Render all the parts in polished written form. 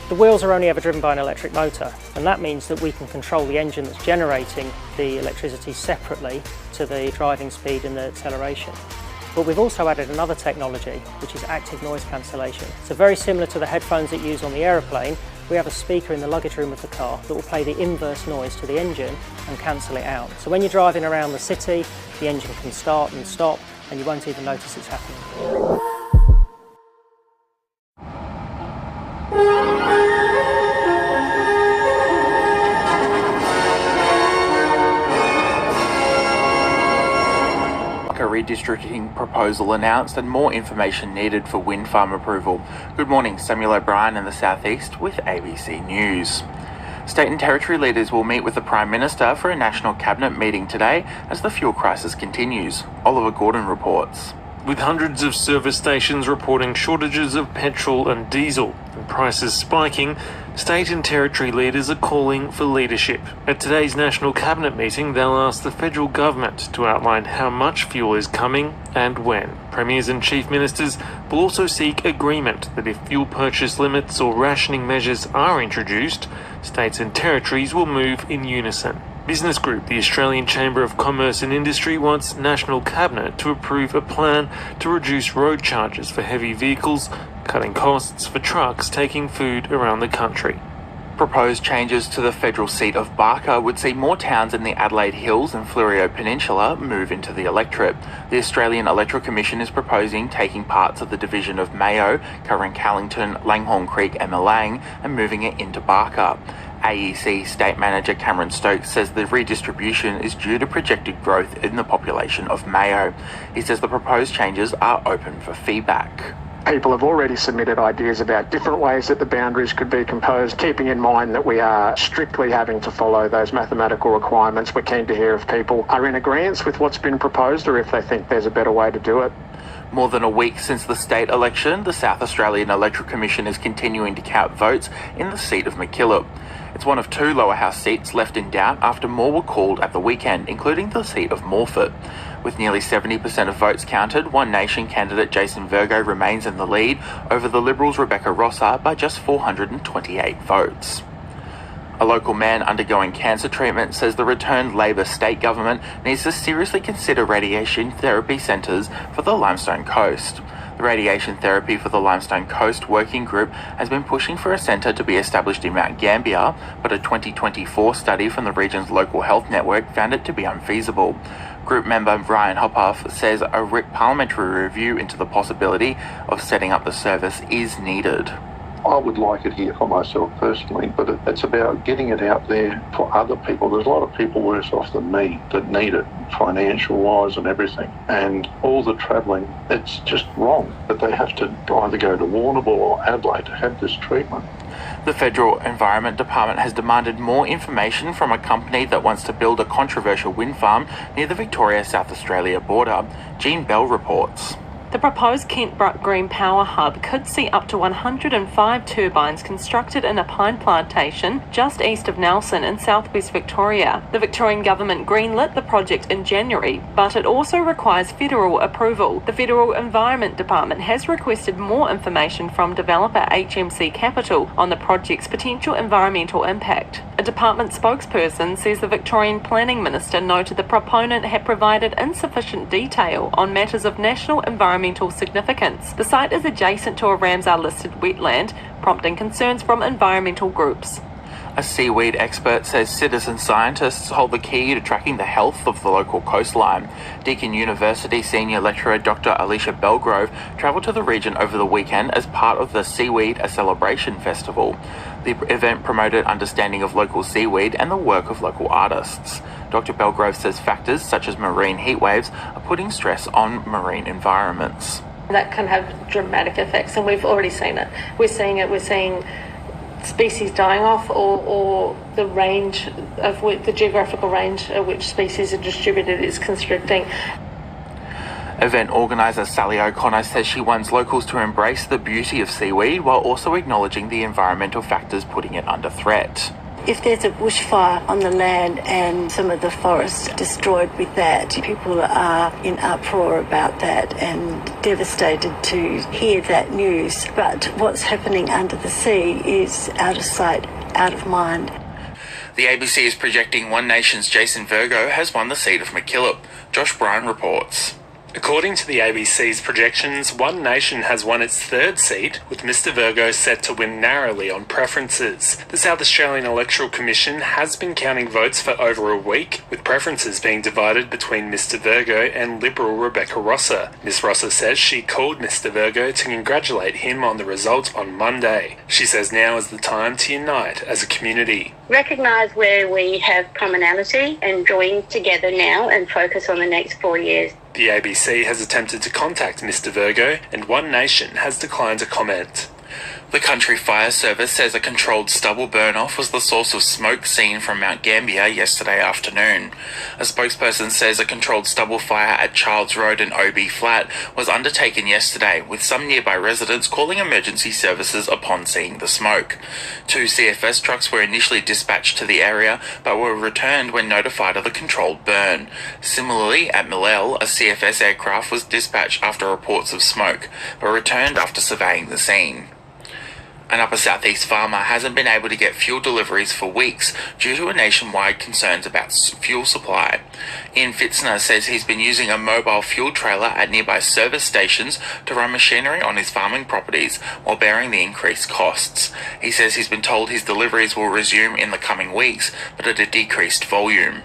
The wheels are only ever driven by an electric motor, and that means that we can control the engine that's generating the electricity separately to the driving speed and the acceleration. But we've also added another technology, which is active noise cancellation. So very similar to the headphones that you use on the aeroplane, we have a speaker in the luggage room of the car that will play the inverse noise to the engine and cancel it out. So when you're driving around the city, the engine can start and stop, and you won't even notice it's happening. A redistricting proposal announced and more information needed for wind farm approval. Good morning, Samuel O'Brien in the southeast with ABC News. State and territory leaders will meet with the Prime Minister for a national cabinet meeting today as the fuel crisis continues. Oliver Gordon reports. With hundreds of service stations reporting shortages of petrol and diesel and prices spiking, state and territory leaders are calling for leadership. At today's National Cabinet meeting, they'll ask the federal government to outline how much fuel is coming and when. Premiers and chief ministers will also seek agreement that if fuel purchase limits or rationing measures are introduced, states and territories will move in unison. Business Group, the Australian Chamber of Commerce and Industry, wants National Cabinet to approve a plan to reduce road charges for heavy vehicles, cutting costs for trucks taking food around the country. Proposed changes to the federal seat of Barker would see more towns in the Adelaide Hills and Fleurieu Peninsula move into the electorate. The Australian Electoral Commission is proposing taking parts of the division of Mayo, covering Callington, Langhorne Creek and Malang, and moving it into Barker. AEC State Manager Cameron Stokes says the redistribution is due to projected growth in the population of Mayo. He says the proposed changes are open for feedback. People have already submitted ideas about different ways that the boundaries could be composed, keeping in mind that we are strictly having to follow those mathematical requirements. We're keen to hear if people are in agreement with what's been proposed or if they think there's a better way to do it. More than a week since the state election, the South Australian Electoral Commission is continuing to count votes in the seat of MacKillop. It's one of two lower house seats left in doubt after more were called at the weekend, including the seat of Morphett. With nearly 70% of votes counted, One Nation candidate Jason Virgo remains in the lead over the Liberals' Rebecca Rosser by just 428 votes. A local man undergoing cancer treatment says the returned Labor state government needs to seriously consider radiation therapy centres for the Limestone coast. The Radiation Therapy for the Limestone Coast Working Group has been pushing for a centre to be established in Mount Gambier, but a 2024 study from the region's local health network found it to be unfeasible. Group member Ryan Hophoff says a parliamentary review into the possibility of setting up the service is needed. I would like it here for myself personally, but it's about getting it out there for other people. There's a lot of people worse off than me that need it, financial-wise and everything. And all the travelling, it's just wrong that they have to either go to Warrnambool or Adelaide to have this treatment. The Federal Environment Department has demanded more information from a company that wants to build a controversial wind farm near the Victoria-South Australia border. Jean Bell reports. The proposed Kent Brook Green Power Hub could see up to 105 turbines constructed in a pine plantation just east of Nelson in southwest Victoria. The Victorian government greenlit the project in January, but it also requires federal approval. The Federal Environment Department has requested more information from developer HMC Capital on the project's potential environmental impact. A department spokesperson says the Victorian Planning Minister noted the proponent had provided insufficient detail on matters of national environmental significance. The site is adjacent to a Ramsar-listed wetland, prompting concerns from environmental groups. A seaweed expert says citizen scientists hold the key to tracking the health of the local coastline. Deakin University senior lecturer Dr. Alicia Belgrove travelled to the region over the weekend as part of the Seaweed, a Celebration Festival. The event promoted understanding of local seaweed and the work of local artists. Dr. Belgrove says factors such as marine heat waves are putting stress on marine environments. That can have dramatic effects, and we've already seen it. We're seeing species dying off, or the range of the geographical range at which species are distributed is constricting. Event organiser Sally O'Connor says she wants locals to embrace the beauty of seaweed while also acknowledging the environmental factors putting it under threat. If there's a bushfire on the land and some of the forests destroyed with that, people are in uproar about that and devastated to hear that news. But what's happening under the sea is out of sight, out of mind. The ABC is projecting One Nation's Jason Virgo has won the seat of MacKillop. Josh Bryan reports. According to the ABC's projections, One Nation has won its third seat, with Mr Virgo set to win narrowly on preferences. The South Australian Electoral Commission has been counting votes for over a week, with preferences being divided between Mr Virgo and Liberal Rebecca Rosser. Ms Rosser says she called Mr Virgo to congratulate him on the result on Monday. She says now is the time to unite as a community. Recognise where we have commonality and join together now and focus on the next 4 years. The ABC has attempted to contact Mr Virgo, and One Nation has declined to comment. The Country Fire Service says a controlled stubble burn-off was the source of smoke seen from Mount Gambier yesterday afternoon. A spokesperson says a controlled stubble fire at Childs Road and OB Flat was undertaken yesterday, with some nearby residents calling emergency services upon seeing the smoke. 2 CFS trucks were initially dispatched to the area, but were returned when notified of the controlled burn. Similarly, at Millell, a CFS aircraft was dispatched after reports of smoke, but returned after surveying the scene. An upper southeast farmer hasn't been able to get fuel deliveries for weeks due to nationwide concerns about fuel supply. Ian Fitzner says he's been using a mobile fuel trailer at nearby service stations to run machinery on his farming properties while bearing the increased costs. He says he's been told his deliveries will resume in the coming weeks, but at a decreased volume.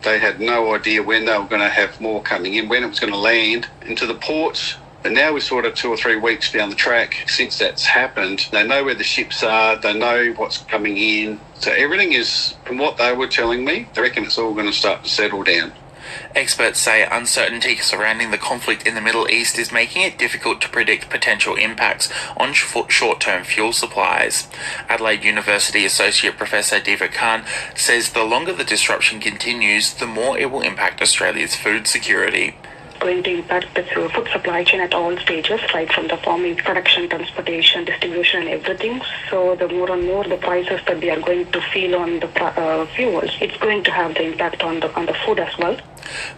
They had no idea when they were going to have more coming in, when it was going to land into the ports. And now we're sort of 2 or 3 weeks down the track since that's happened. They know where the ships are, they know what's coming in. So everything is, from what they were telling me, I reckon it's all going to start to settle down. Experts say uncertainty surrounding the conflict in the Middle East is making it difficult to predict potential impacts on short-term fuel supplies. Adelaide University Associate Professor Diva Khan says the longer the disruption continues, the more it will impact Australia's food security. Going to impact the food supply chain at all stages, right from the farming, production, transportation, distribution and everything. So the more and more the prices that they are going to feel on the fuels, it's going to have the impact on the food as well.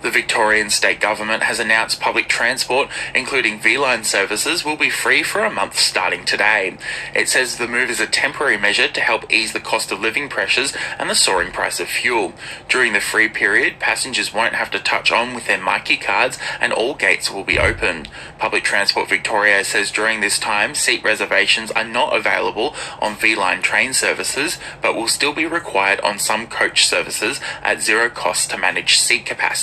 The Victorian state government has announced public transport, including V-Line services, will be free for a month starting today. It says the move is a temporary measure to help ease the cost of living pressures and the soaring price of fuel. During the free period, passengers won't have to touch on with their Myki cards and all gates will be open. Public Transport Victoria says during this time, seat reservations are not available on V-Line train services, but will still be required on some coach services at zero cost to manage seat capacity.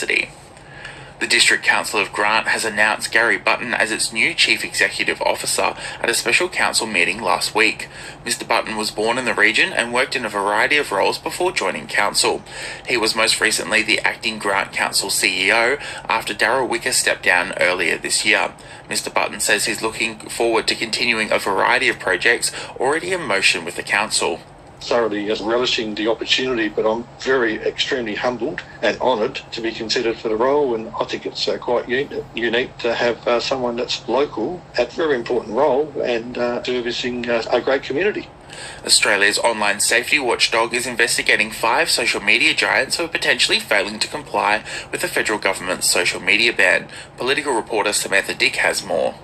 The District Council of Grant has announced Gary Button as its new Chief Executive Officer at a special council meeting last week. Mr Button was born in the region and worked in a variety of roles before joining council. He was most recently the acting Grant Council CEO after Darryl Wicker stepped down earlier this year. Mr Button says he's looking forward to continuing a variety of projects already in motion with the council. Thoroughly relishing the opportunity, but I'm extremely humbled and honoured to be considered for the role, and I think it's quite unique to have someone that's local at a very important role and servicing a great community. Australia's online safety watchdog is investigating 5 social media giants who are potentially failing to comply with the federal government's social media ban. Political reporter Samantha Dick has more.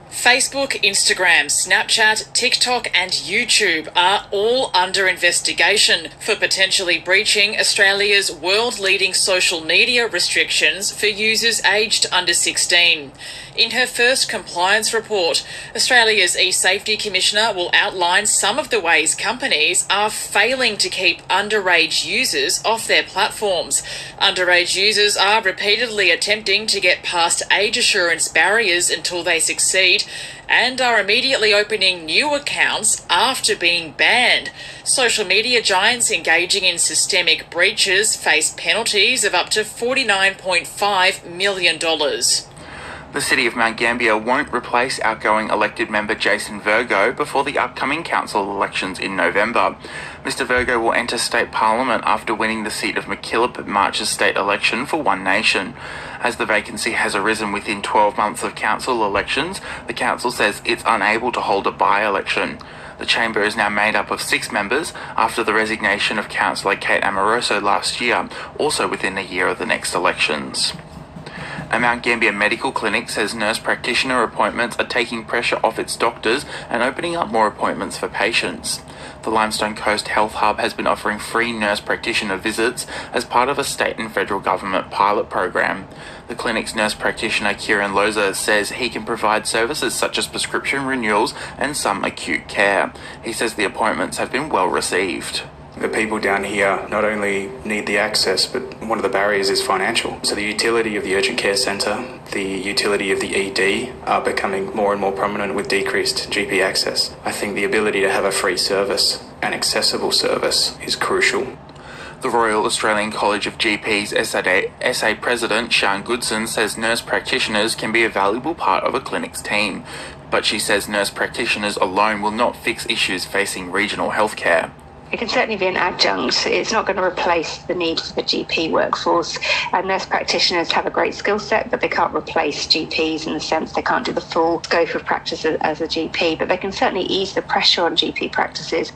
Facebook, Instagram, Snapchat, TikTok and YouTube are all under investigation for potentially breaching Australia's world-leading social media restrictions for users aged under 16. In her first compliance report, Australia's e-Safety Commissioner will outline some of the ways companies are failing to keep underage users off their platforms. Underage users are repeatedly attempting to get past age assurance barriers until they succeed and are immediately opening new accounts after being banned. Social media giants engaging in systemic breaches face penalties of up to $49.5 million. The City of Mount Gambier won't replace outgoing elected member Jason Virgo before the upcoming council elections in November. Mr Virgo will enter state parliament after winning the seat of MacKillop at March's state election for One Nation. As the vacancy has arisen within 12 months of council elections, the council says it's unable to hold a by-election. The chamber is now made up of 6 members after the resignation of Councillor Kate Amoroso last year, also within a year of the next elections. A Mount Gambier medical clinic says nurse practitioner appointments are taking pressure off its doctors and opening up more appointments for patients. The Limestone Coast Health Hub has been offering free nurse practitioner visits as part of a state and federal government pilot program. The clinic's nurse practitioner Kieran Loza says he can provide services such as prescription renewals and some acute care. He says the appointments have been well received. The people down here not only need the access, but one of the barriers is financial. So the utility of the urgent care centre, the utility of the ED are becoming more and more prominent with decreased GP access. I think the ability to have a free service, an accessible service, is crucial. The Royal Australian College of GPs SA President Sian Goodson says nurse practitioners can be a valuable part of a clinic's team, but she says nurse practitioners alone will not fix issues facing regional healthcare. It can certainly be an adjunct. It's not going to replace the need for the GP workforce. And nurse practitioners have a great skill set, but they can't replace GPs in the sense they can't do the full scope of practice as a GP, but they can certainly ease the pressure on GP practices.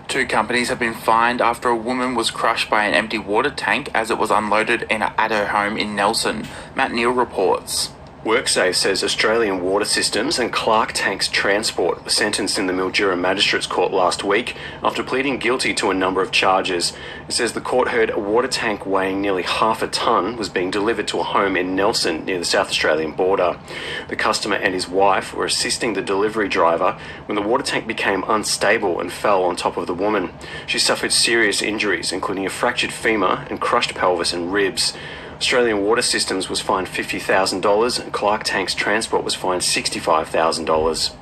2 companies have been fined after a woman was crushed by an empty water tank as it was unloaded at her home in Nelson. Matt Neal reports. WorkSafe says Australian Water Systems and Clark Tanks Transport were sentenced in the Mildura Magistrates Court last week after pleading guilty to a number of charges. It says the court heard a water tank weighing nearly half a tonne was being delivered to a home in Nelson near the South Australian border. The customer and his wife were assisting the delivery driver when the water tank became unstable and fell on top of the woman. She suffered serious injuries, including a fractured femur and crushed pelvis and ribs. Australian Water Systems was fined $50,000 and Clark Tanks Transport was fined $65,000.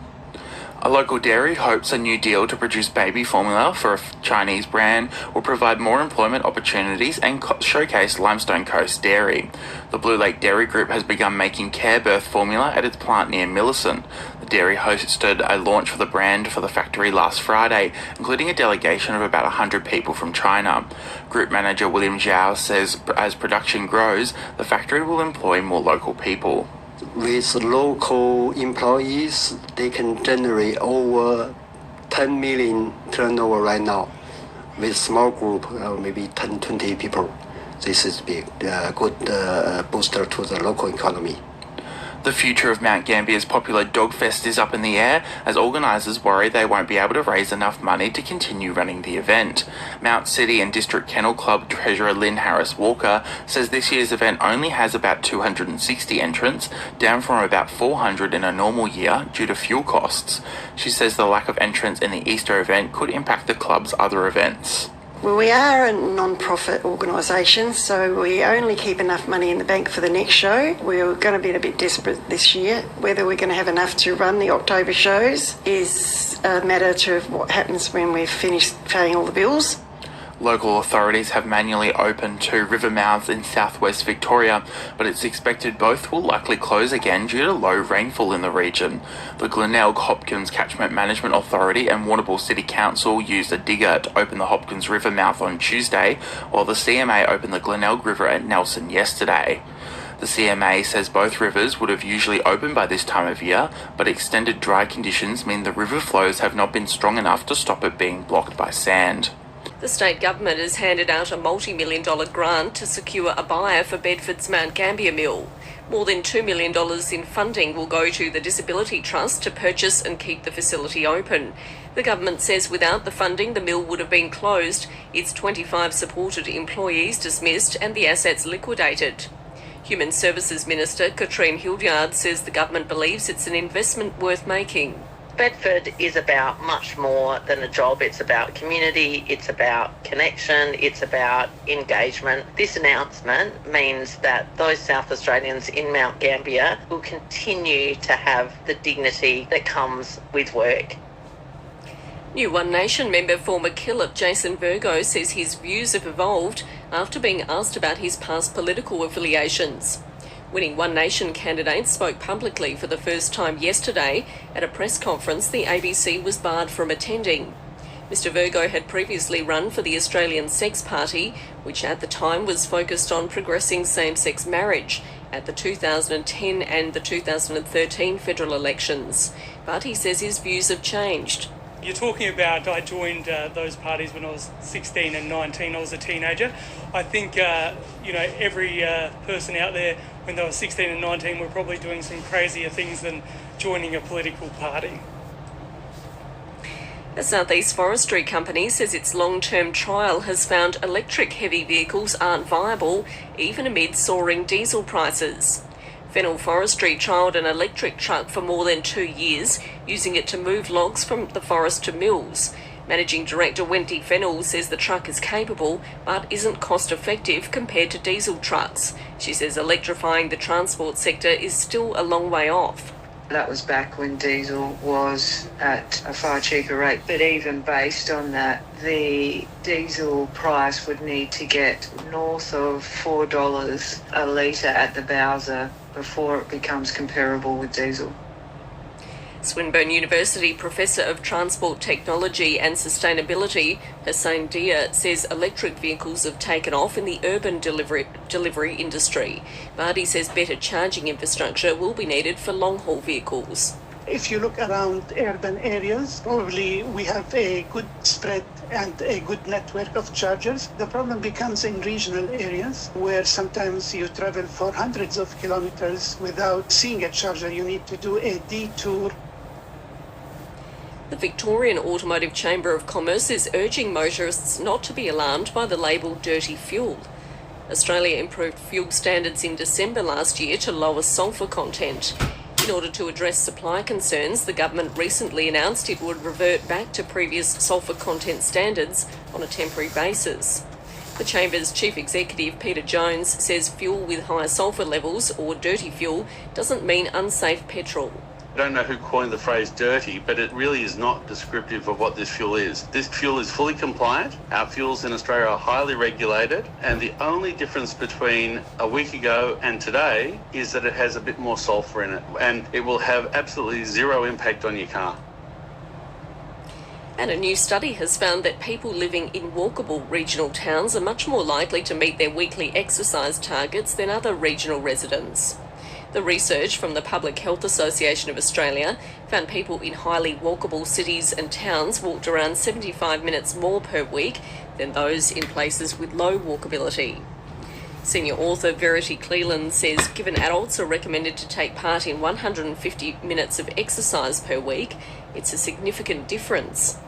A local dairy hopes a new deal to produce baby formula for a Chinese brand will provide more employment opportunities and showcase Limestone Coast dairy. The Blue Lake Dairy Group has begun making care birth formula at its plant near Millicent. The dairy hosted a launch for the brand for the factory last Friday, including a delegation of about 100 people from China. Group manager William Zhao says as production grows, the factory will employ more local people. With local employees, they can generate over 10 million turnover right now. With small group, maybe 10, 20 people. This is big, good booster to the local economy. The future of Mount Gambier's popular Dog Fest is up in the air as organisers worry they won't be able to raise enough money to continue running the event. Mount City and District Kennel Club Treasurer Lynn Harris Walker says this year's event only has about 260 entrants, down from about 400 in a normal year due to fuel costs. She says the lack of entrants in the Easter event could impact the club's other events. Well, we are a non-profit organisation, so we only keep enough money in the bank for the next show. We're going to be a bit desperate this year. Whether we're going to have enough to run the October shows is a matter to what happens when we've finished paying all the bills. Local authorities have manually opened 2 river mouths in southwest Victoria, but it's expected both will likely close again due to low rainfall in the region. The Glenelg Hopkins Catchment Management Authority and Warrnambool City Council used a digger to open the Hopkins River mouth on Tuesday, while the CMA opened the Glenelg River at Nelson yesterday. The CMA says both rivers would have usually opened by this time of year, but extended dry conditions mean the river flows have not been strong enough to stop it being blocked by sand. The state government has handed out a multi-million-dollar grant to secure a buyer for Bedford's Mount Gambier mill. More than $2 million in funding will go to the Disability Trust to purchase and keep the facility open. The government says without the funding, the mill would have been closed, its 25 supported employees dismissed and the assets liquidated. Human Services Minister Katrine Hildyard says the government believes it's an investment worth making. Bedford is about much more than a job. It's about community, it's about connection, it's about engagement. This announcement means that those South Australians in Mount Gambier will continue to have the dignity that comes with work. New One Nation member for MacKillop, Jason Virgo, says his views have evolved after being asked about his past political affiliations. Winning One Nation candidates spoke publicly for the first time yesterday at a press conference the ABC was barred from attending. Mr Virgo had previously run for the Australian Sex Party, which at the time was focused on progressing same-sex marriage at the 2010 and the 2013 federal elections. But he says his views have changed. You're talking about I joined those parties when I was 16 and 19. I was a teenager. I think, every person out there when they were 16 and 19 were probably doing some crazier things than joining a political party. The South East Forestry Company says its long-term trial has found electric heavy vehicles aren't viable, even amid soaring diesel prices. Fennell Forestry trialled an electric truck for more than 2 years, using it to move logs from the forest to mills. Managing Director Wendy Fennell says the truck is capable, but isn't cost-effective compared to diesel trucks. She says electrifying the transport sector is still a long way off. That was back when diesel was at a far cheaper rate, but even based on that, the diesel price would need to get north of $4 a litre at the Bowser before it becomes comparable with diesel. Swinburne University Professor of Transport Technology and Sustainability, Hussein Dia, says electric vehicles have taken off in the urban delivery industry, but he says better charging infrastructure will be needed for long-haul vehicles. If you look around urban areas, probably we have a good spread and a good network of chargers. The problem becomes in regional areas where sometimes you travel for hundreds of kilometers without seeing a charger. You need to do a detour. The Victorian Automotive Chamber of Commerce is urging motorists not to be alarmed by the label dirty fuel. Australia improved fuel standards in December last year to lower sulphur content. In order to address supply concerns, the government recently announced it would revert back to previous sulphur content standards on a temporary basis. The Chamber's Chief Executive, Peter Jones, says fuel with high sulphur levels, or dirty fuel, doesn't mean unsafe petrol. I don't know who coined the phrase dirty, but it really is not descriptive of what this fuel is. This fuel is fully compliant. Our fuels in Australia are highly regulated, and the only difference between a week ago and today is that it has a bit more sulphur in it, and it will have absolutely zero impact on your car. And a new study has found that people living in walkable regional towns are much more likely to meet their weekly exercise targets than other regional residents. The research from the Public Health Association of Australia found people in highly walkable cities and towns walked around 75 minutes more per week than those in places with low walkability. Senior author Verity Cleland says given adults are recommended to take part in 150 minutes of exercise per week, it's a significant difference.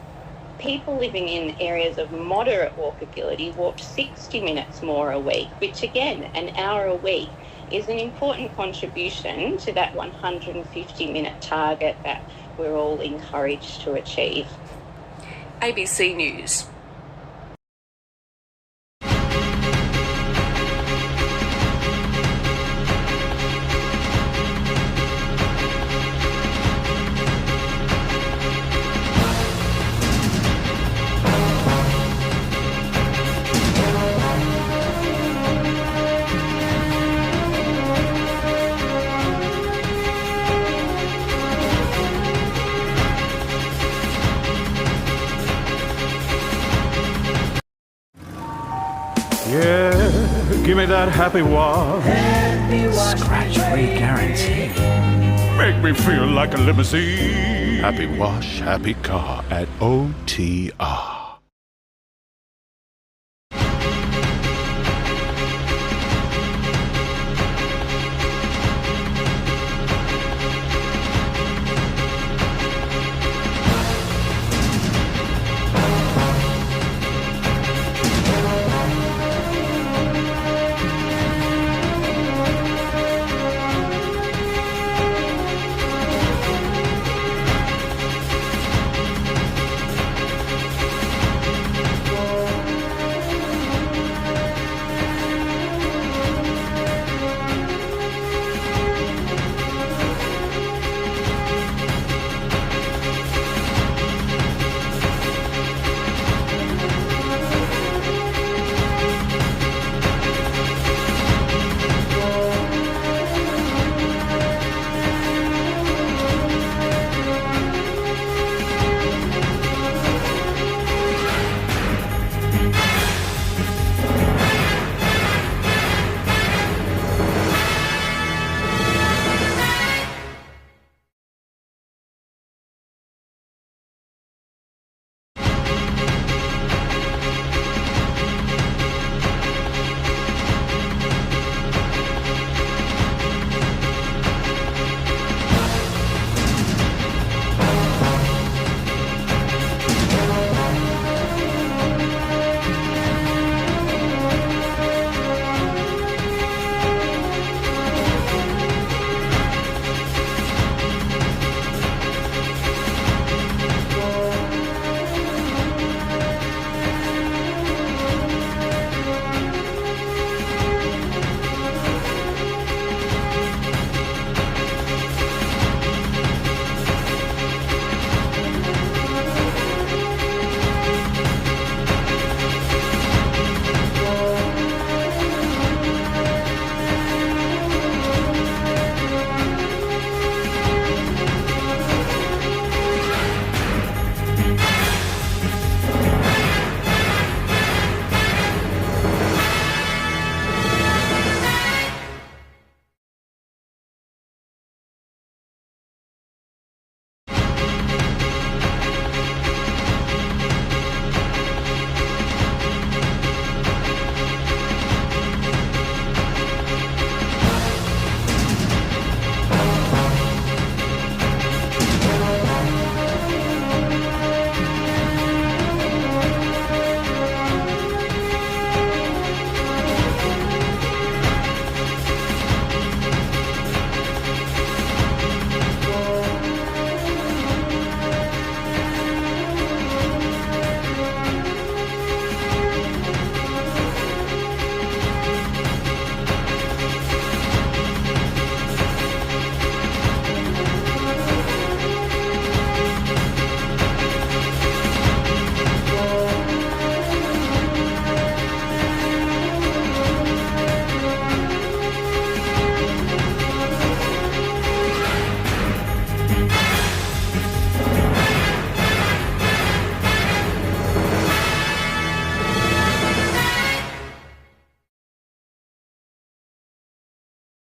People living in areas of moderate walkability walked 60 minutes more a week, which again, an hour a week, is an important contribution to that 150-minute target that we're all encouraged to achieve. ABC News. Yeah, give me that happy wash. Scratch-free guarantee. Make me feel like a limousine. Happy wash, happy car at OTR.